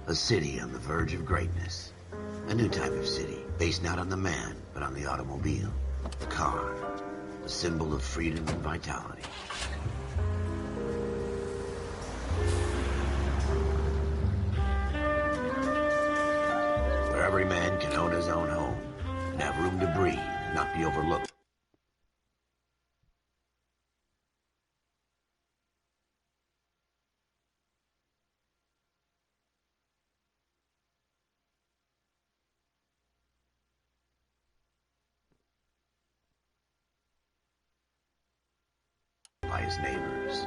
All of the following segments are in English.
A city on the verge of greatness. A new type of city, based not on the man, but on the automobile. The car. A symbol of freedom and vitality. Where every man can own his own home, and have room to breathe, and not be overlooked. By his neighbors.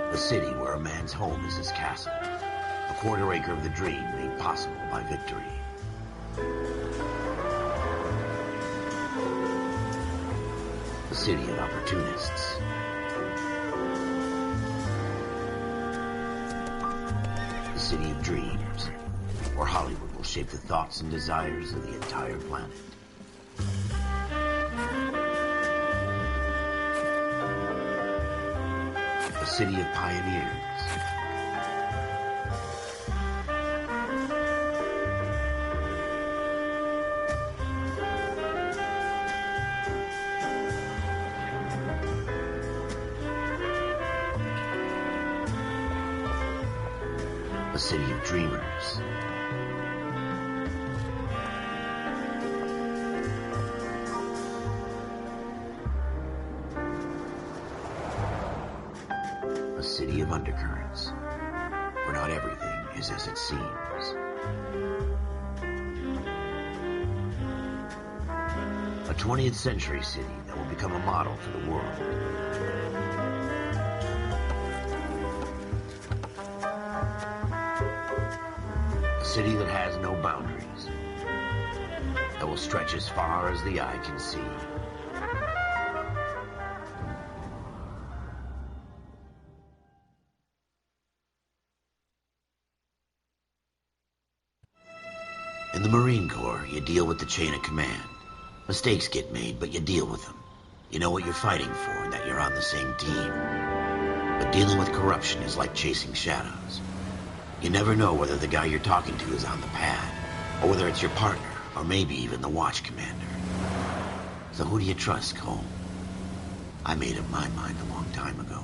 A city where a man's home is his castle. A quarter acre of the dream made possible by victory. A city of opportunists. A city of dreams, where Hollywood will shape the thoughts and desires of the entire planet. A city of pioneers. A city of dreamers. A city of undercurrents, where not everything is as it seems. A 20th century city that will become a model for the world. A city that has no boundaries, that will stretch as far as the eye can see. In the Marine Corps, you deal with the chain of command. Mistakes get made, but you deal with them. You know what you're fighting for and that you're on the same team. But dealing with corruption is like chasing shadows. You never know whether the guy you're talking to is on the pad, or whether it's your partner, or maybe even the watch commander. So who do you trust, Cole? I made up my mind a long time ago.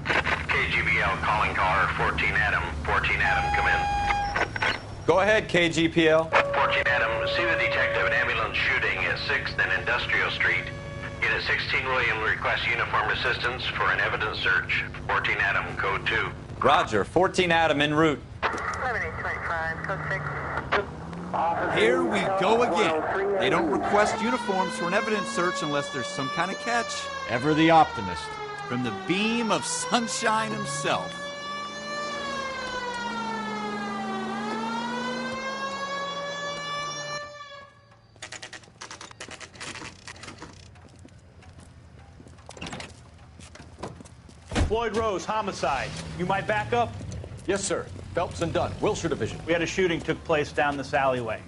KGBL calling caller 14 Adam. 14 Adam, come in. Go ahead, KGPL. 14 Adam, see the detective at ambulance shooting at 6th and Industrial Street. Unit 16 William requests uniformed assistance for an evidence search. 14 Adam, code 2. Roger, 14 Adam en route. 7825, code 6. Here we go again. They don't request uniforms for an evidence search unless there's some kind of catch. Ever the optimist. From the beam of sunshine himself. Floyd Rose, homicide. You might back up? Yes, sir. Phelps and Dunn, Wilshire Division. We had a shooting took place down this alleyway.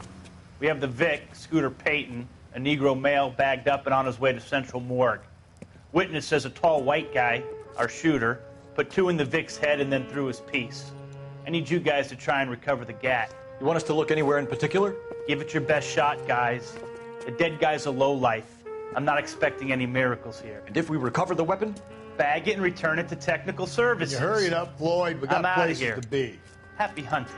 We have the Vic, Scooter Payton, a Negro male bagged up and on his way to Central Morgue. Witness says a tall white guy, our shooter, put 2 in the Vic's head and then threw his piece. I need you guys to try and recover the gat. You want us to look anywhere in particular? Give it your best shot, guys. The dead guy's a lowlife. I'm not expecting any miracles here. And if we recover the weapon? Bag it and return it to technical services. You hurry it up, Floyd. We got I'm outta places here. to be. Happy hunting.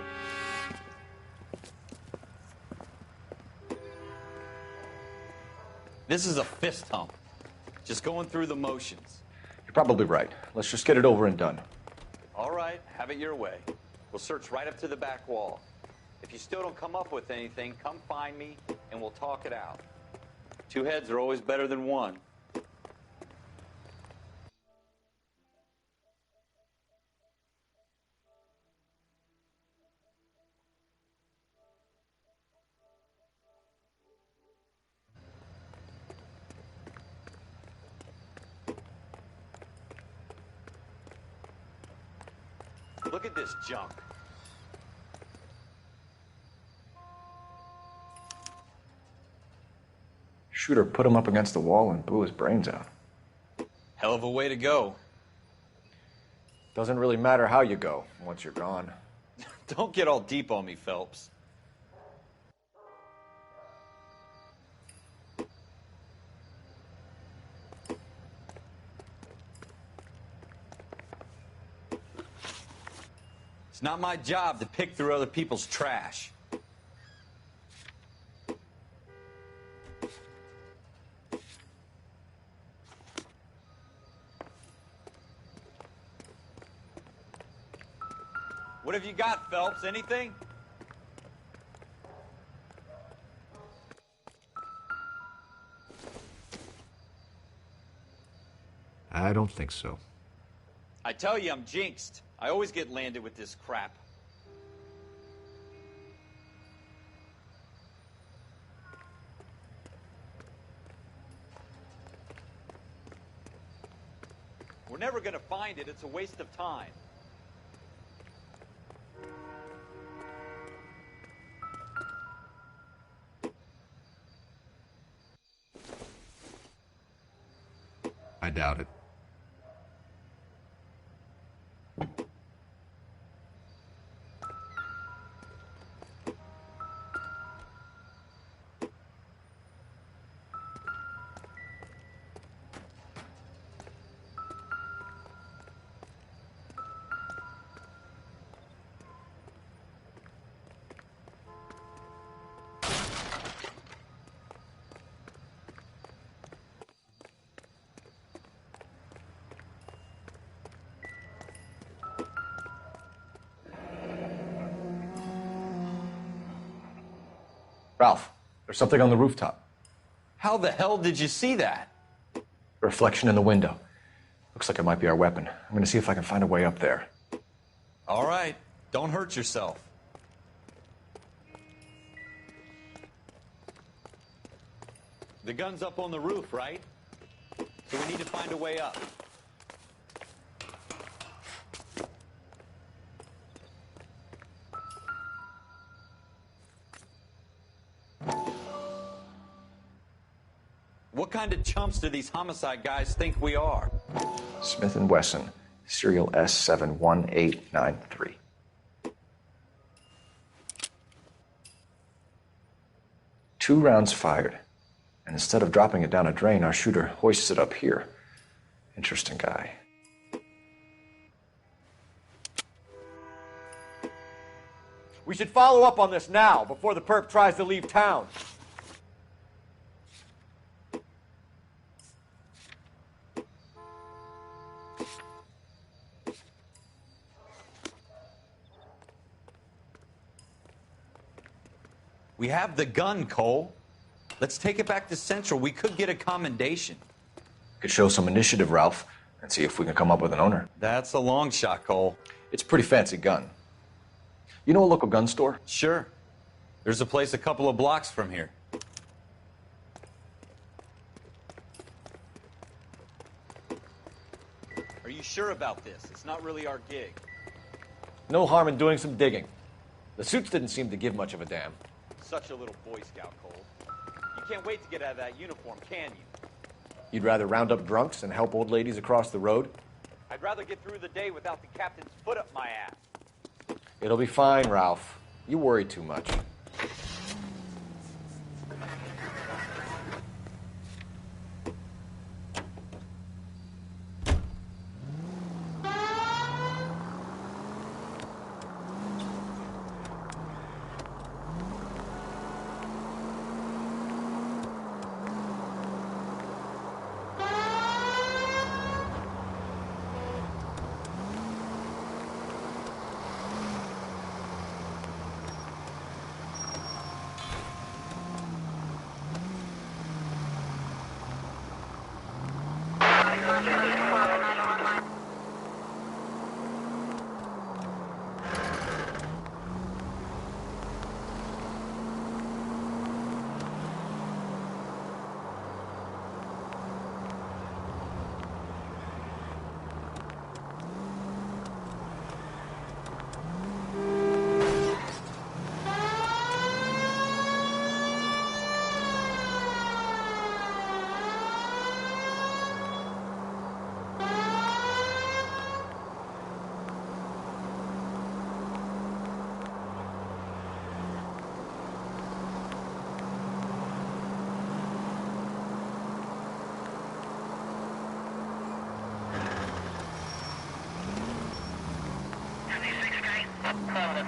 This is a fist hump. Just going through the motions. You're probably right. Let's just get it over and done. All right, have it your way. We'll search right up to the back wall. If you still don't come up with anything, come find me and we'll talk it out. 2 heads are always better than 1. Look at this junk. Shooter put him up against the wall and blew his brains out. Hell of a way to go. Doesn't really matter how you go once you're gone. Don't get all deep on me, Phelps. It's not my job to pick through other people's trash. What have you got, Phelps? Anything? I don't think so. I tell you, I'm jinxed. I always get landed with this crap. We're never gonna find it. It's a waste of time. I doubt it. Ralph, there's something on the rooftop. How the hell did you see that? A reflection in the window. Looks like it might be our weapon. I'm gonna see if I can find a way up there. All right. Don't hurt yourself. The gun's up on the roof, right? So we need to find a way up. What kind of chumps do these homicide guys think we are? Smith & Wesson, serial S71893. Two rounds fired. And instead of dropping it down a drain, our shooter hoists it up here. Interesting guy. We should follow up on this now, before the perp tries to leave town. We have the gun, Cole. Let's take it back to Central. We could get a commendation. Could show some initiative, Ralph, and see if we can come up with an owner. That's a long shot, Cole. It's a pretty fancy gun. You know a local gun store? Sure. There's a place a couple of blocks from here. Are you sure about this? It's not really our gig. No harm in doing some digging. The suits didn't seem to give much of a damn. Such a little Boy Scout, Cole. You can't wait to get out of that uniform, can you? You'd rather round up drunks and help old ladies across the road? I'd rather get through the day without the captain's foot up my ass. It'll be fine, Ralph. You worry too much.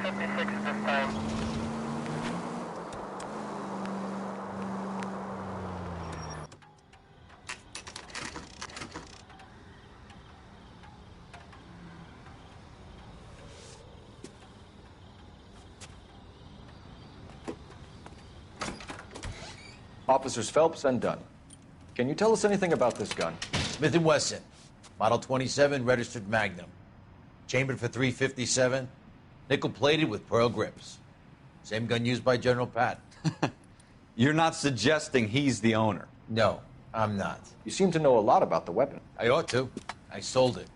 56 at this time. Officers Phelps and Dunn. Can you tell us anything about this gun? Smith & Wesson, Model 27, registered Magnum. Chambered for .357, nickel-plated with pearl grips. Same gun used by General Patton. You're not suggesting he's the owner? No, I'm not. You seem to know a lot about the weapon. I ought to. I sold it.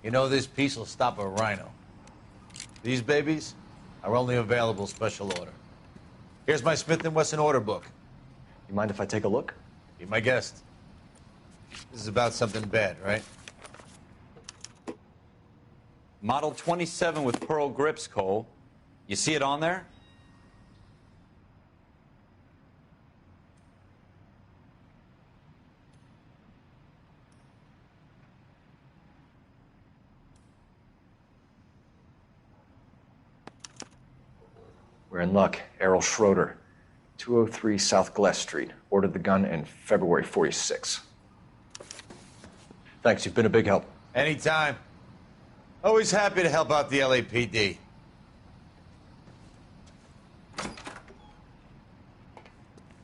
You know, this piece will stop a rhino. These babies are only available special order. Here's my Smith & Wesson order book. You mind if I take a look? Be my guest. This is about something bad, right? Model 27 with pearl grips, Cole. You see it on there? We're in luck. Errol Schroeder, 203 South Glass Street. Ordered the gun in February '46. Thanks, you've been a big help. Anytime. Always happy to help out the LAPD.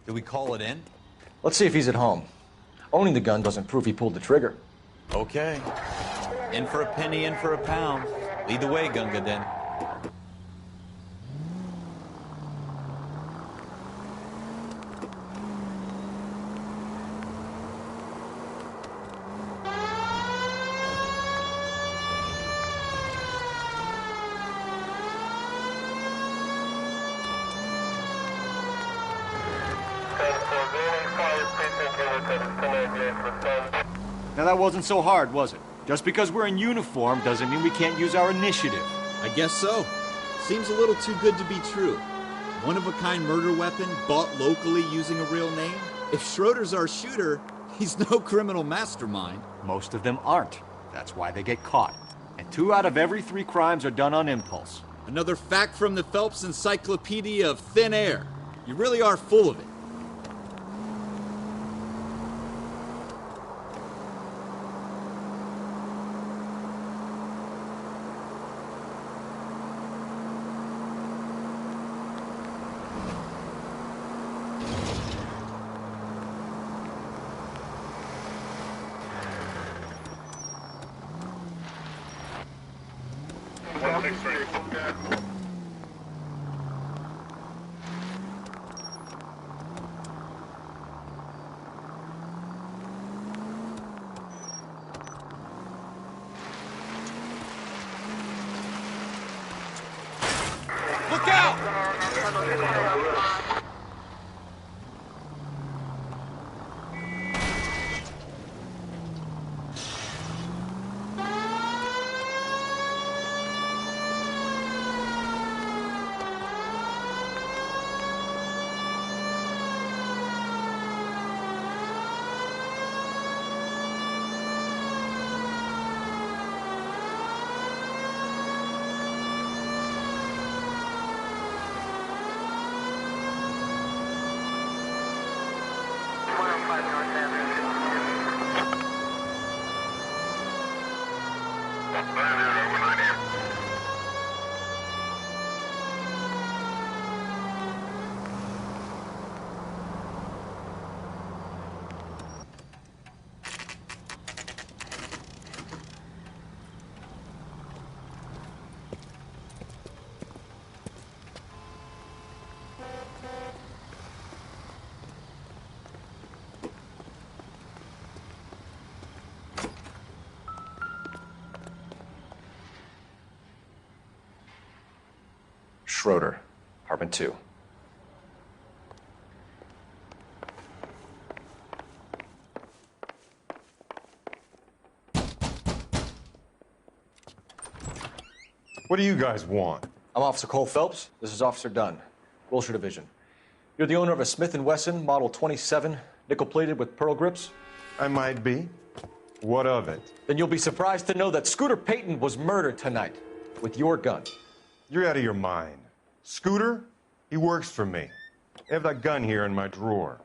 Do we call it in? Let's see if he's at home. Owning the gun doesn't prove he pulled the trigger. Okay. In for a penny, in for a pound. Lead the way, Gunga Den. Now that wasn't so hard, was it? Just because we're in uniform doesn't mean we can't use our initiative. I guess so. Seems a little too good to be true. One-of-a-kind murder weapon bought locally using a real name? If Schroeder's our shooter, he's no criminal mastermind. Most of them aren't. That's why they get caught. And 2 out of every 3 crimes are done on impulse. Another fact from the Phelps Encyclopedia of Thin Air. You really are full of it. Look out! Schroeder, apartment 2. What do you guys want? I'm Officer Cole Phelps. This is Officer Dunn, Wilshire Division. You're the owner of a Smith & Wesson Model 27, nickel-plated with pearl grips? I might be. What of it? Then you'll be surprised to know that Scooter Payton was murdered tonight with your gun. You're out of your mind. Scooter, he works for me. I have that gun here in my drawer.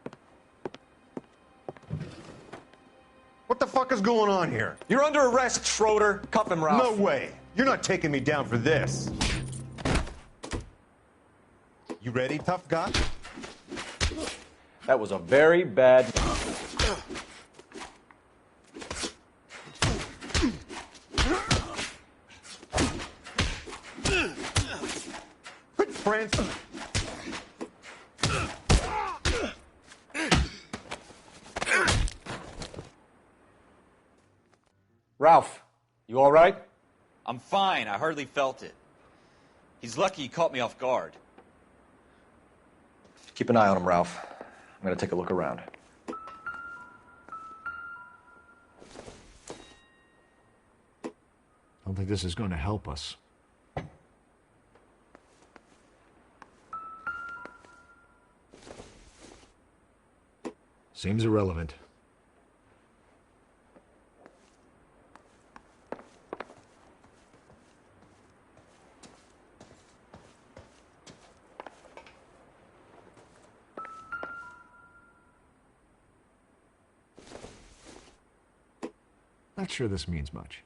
What the fuck is going on here? You're under arrest, Schroeder. Cuff him, Ralph. No way. You're not taking me down for this. You ready, tough guy? That was a very bad... Quit prancing. Ralph, you all right? I'm fine. I hardly felt it. He's lucky he caught me off guard. Keep an eye on him, Ralph. I'm gonna take a look around. I don't think this is going to help us. Seems irrelevant. Not sure this means much.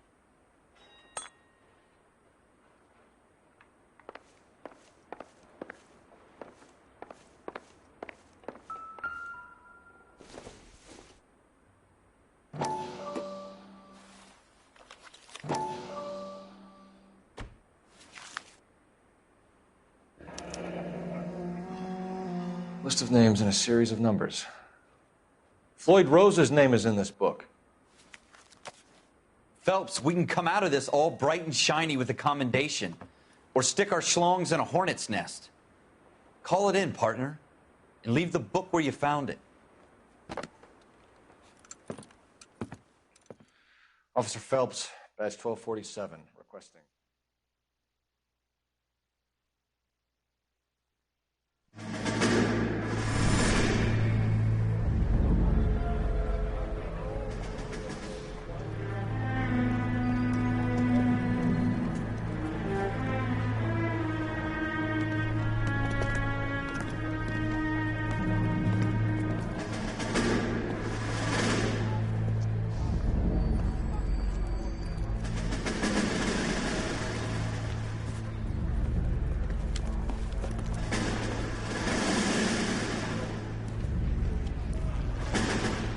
List of names and a series of numbers. Floyd Rose's name is in this book. Phelps, we can come out of this all bright and shiny with a commendation. Or stick our schlongs in a hornet's nest. Call it in, partner. And leave the book where you found it. Officer Phelps, badge 1247, requesting.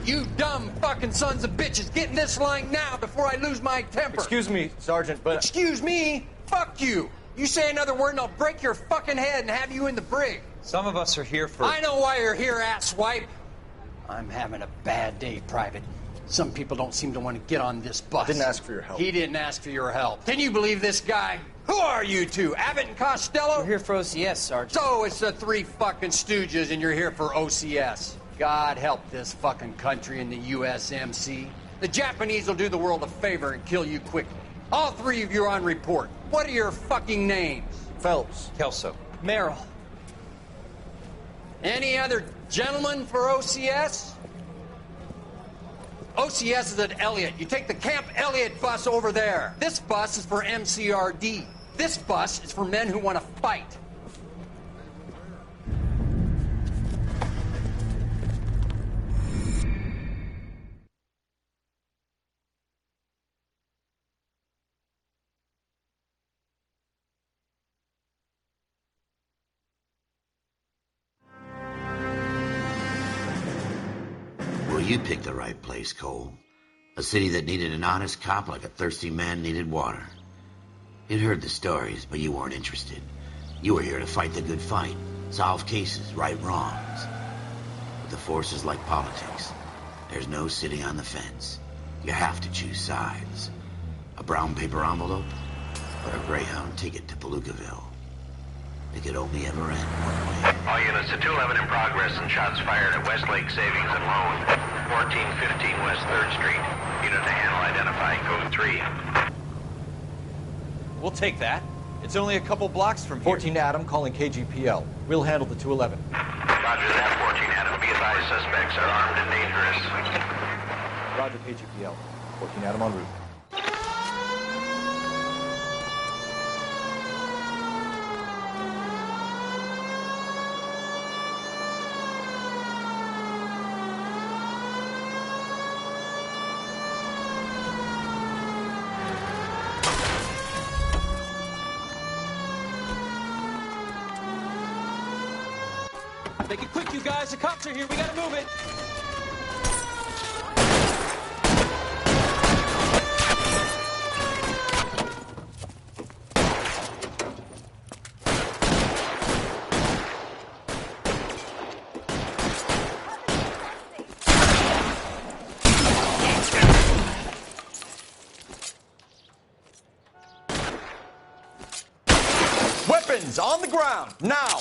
You dumb fucking sons of bitches, get in this line now before I lose my temper. Excuse me, Sergeant, but... Excuse me? Fuck you. You say another word and I'll break your fucking head and have you in the brig. Some of us are here for... I know why you're here, asswipe. I'm having a bad day, Private. Some people don't seem to want to get on this bus. Didn't ask for your help. He didn't ask for your help. Can you believe this guy? Who are you two? Abbott and Costello? We're here for OCS, Sergeant. So it's the three fucking stooges and you're here for OCS. God help this fucking country and the USMC. The Japanese will do the world a favor and kill you quickly. All three of you are on report. What are your fucking names? Phelps. Kelso. Merrill. Any other gentlemen for OCS? OCS is at Elliott. You take the Camp Elliott bus over there. This bus is for MCRD. This bus is for men who want to fight. Well, you picked the right place, Cole. A city that needed an honest cop like a thirsty man needed water. You'd heard the stories, but you weren't interested. You were here to fight the good fight, solve cases, right wrongs. But the force is like politics. There's no sitting on the fence. You have to choose sides. A brown paper envelope, or a Greyhound ticket to Palookaville. It could only ever end one way. All units to 211 in progress and shots fired at Westlake Savings and Loan, 1415 West 3rd Street. Unit to handle identifying code 3. We'll take that. It's only a couple blocks from here. 14 Adam calling KGPL. We'll handle the 211. Roger that, 14 Adam. Be advised, suspects are armed and dangerous. Roger, KGPL. 14 Adam en route. Make it quick, you guys. The cops are here. We gotta move it. Weapons on the ground, now!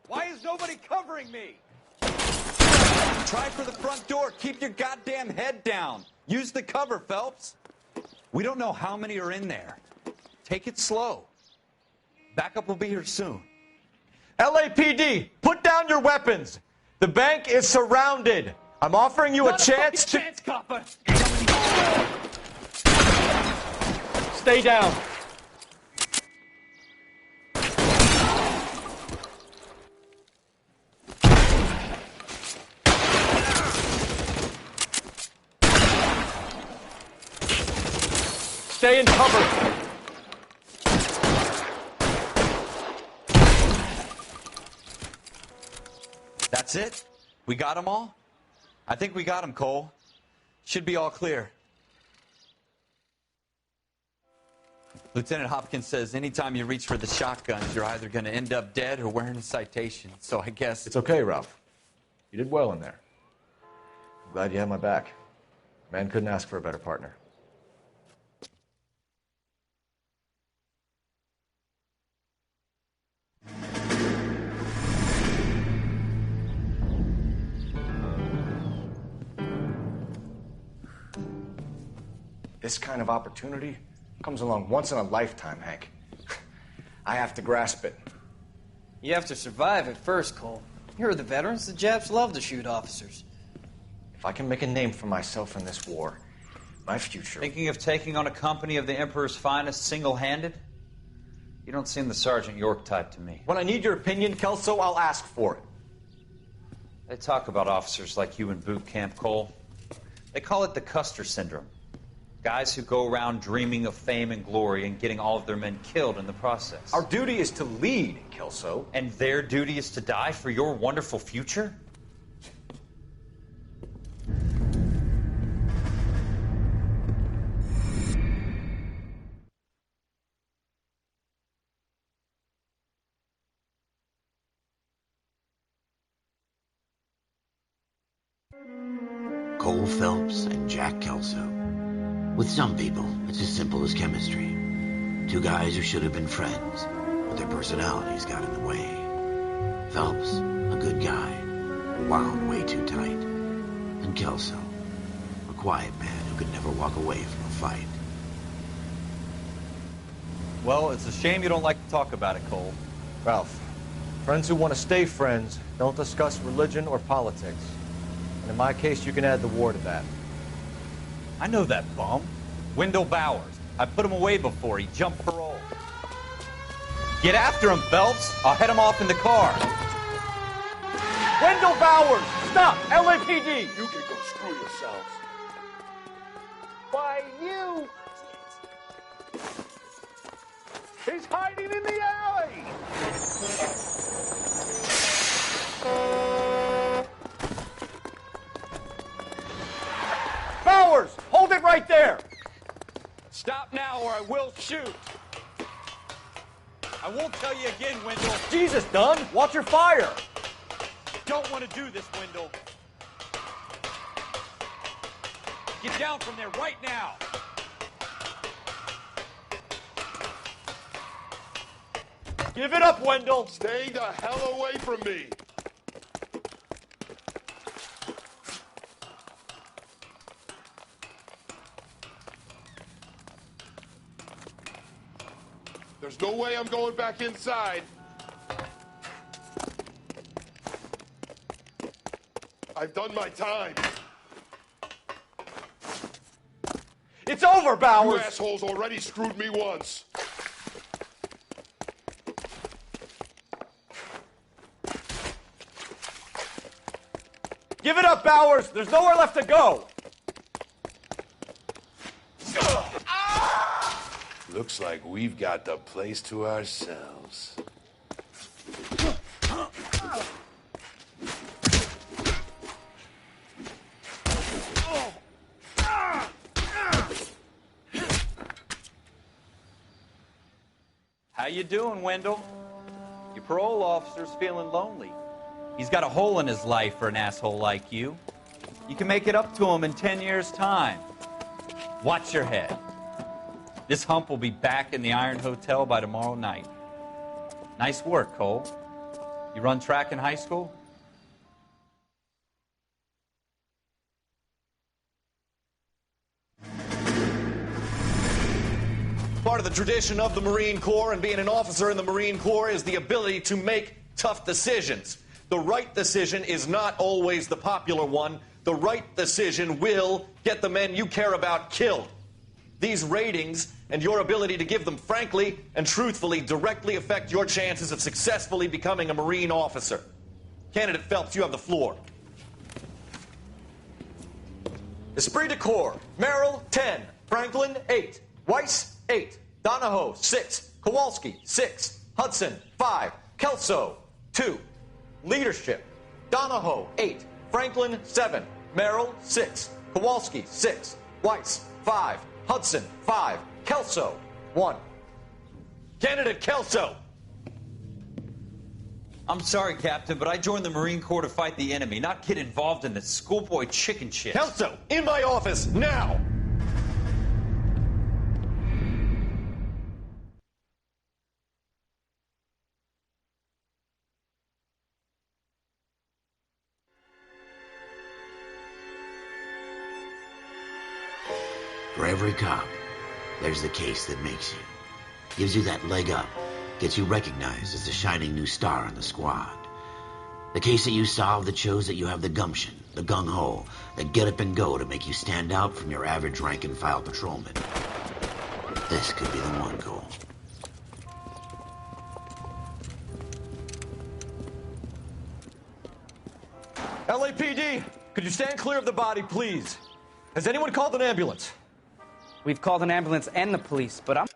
Why is nobody covering me? Try for the front door. Keep your goddamn head down. Use the cover, Phelps. We don't know how many are in there. Take it slow. Backup will be here soon. LAPD, put down your weapons. The bank is surrounded. I'm offering you a chance to... Chance, copper. Stay down. Stay in cover. That's it? We got them all? I think we got them, Cole. Should be all clear. Lieutenant Hopkins says anytime you reach for the shotguns, you're either going to end up dead or wearing a citation. So I guess... It's okay, Ralph. You did well in there. I'm glad you had my back. Man couldn't ask for a better partner. This kind of opportunity comes along once in a lifetime, Hank. I have to grasp it. You have to survive it first, Cole. Here are the veterans. The Japs love to shoot officers. If I can make a name for myself in this war, my future... Thinking of taking on a company of the Emperor's finest single-handed? You don't seem the Sergeant York type to me. When I need your opinion, Kelso, I'll ask for it. They talk about officers like you in boot camp, Cole. They call it the Custer syndrome. Guys who go around dreaming of fame and glory and getting all of their men killed in the process. Our duty is to lead, Kelso. And their duty is to die for your wonderful future? Cole Phelps and Jack Kelso. With some people, it's as simple as chemistry. Two guys who should have been friends, but their personalities got in the way. Phelps, a good guy, wound way too tight. And Kelso, a quiet man who could never walk away from a fight. Well, it's a shame you don't like to talk about it, Cole. Ralph, friends who want to stay friends don't discuss religion or politics. And in my case, you can add the war to that. I know that bum. Wendell Bowers. I put him away before. He jumped parole. Get after him, Phelps. I'll head him off in the car. Wendell Bowers! Stop! LAPD! You can go screw yourselves. Why, you... He's hiding in the alley! Bowers! Hold it right there! Stop now or I will shoot. I won't tell you again, Wendell. Jesus, Dunn! Watch your fire! Don't want to do this, Wendell. Get down from there right now. Give it up, Wendell! Stay the hell away from me! There's no way I'm going back inside. I've done my time. It's over, Bowers! You assholes already screwed me once. Give it up, Bowers! There's nowhere left to go! Looks like we've got the place to ourselves. How you doing, Wendell? Your parole officer's feeling lonely. He's got a hole in his life for an asshole like you. You can make it up to him in 10 years' time. Watch your head. This hump will be back in the Iron Hotel by tomorrow night. Nice work, Cole. You run track in high school? Part of the tradition of the Marine Corps and being an officer in the Marine Corps is the ability to make tough decisions. The right decision is not always the popular one. The right decision will get the men you care about killed. These ratings and your ability to give them frankly and truthfully directly affect your chances of successfully becoming a Marine officer. Candidate Phelps, you have the floor. Esprit de Corps, Merrill, 10. Franklin, 8. Weiss, 8. Donahoe, 6. Kowalski, 6. Hudson, 5. Kelso, 2. Leadership, Donahoe, 8. Franklin, 7. Merrill, 6. Kowalski, 6. Weiss, 5. Hudson, 5. Kelso, 1. Candidate Kelso. I'm sorry, Captain, but I joined the Marine Corps to fight the enemy, not get involved in this schoolboy chicken shit. Kelso, in my office, now! For every cop, there's the case that makes you. Gives you that leg up. Gets you recognized as the shining new star on the squad. The case that you solve that shows that you have the gumption, the gung-ho, the get up and go to make you stand out from your average rank-and-file patrolman. This could be the one, Cole. LAPD, could you stand clear of the body, please? Has anyone called an ambulance? We've called an ambulance and the police, but I'm...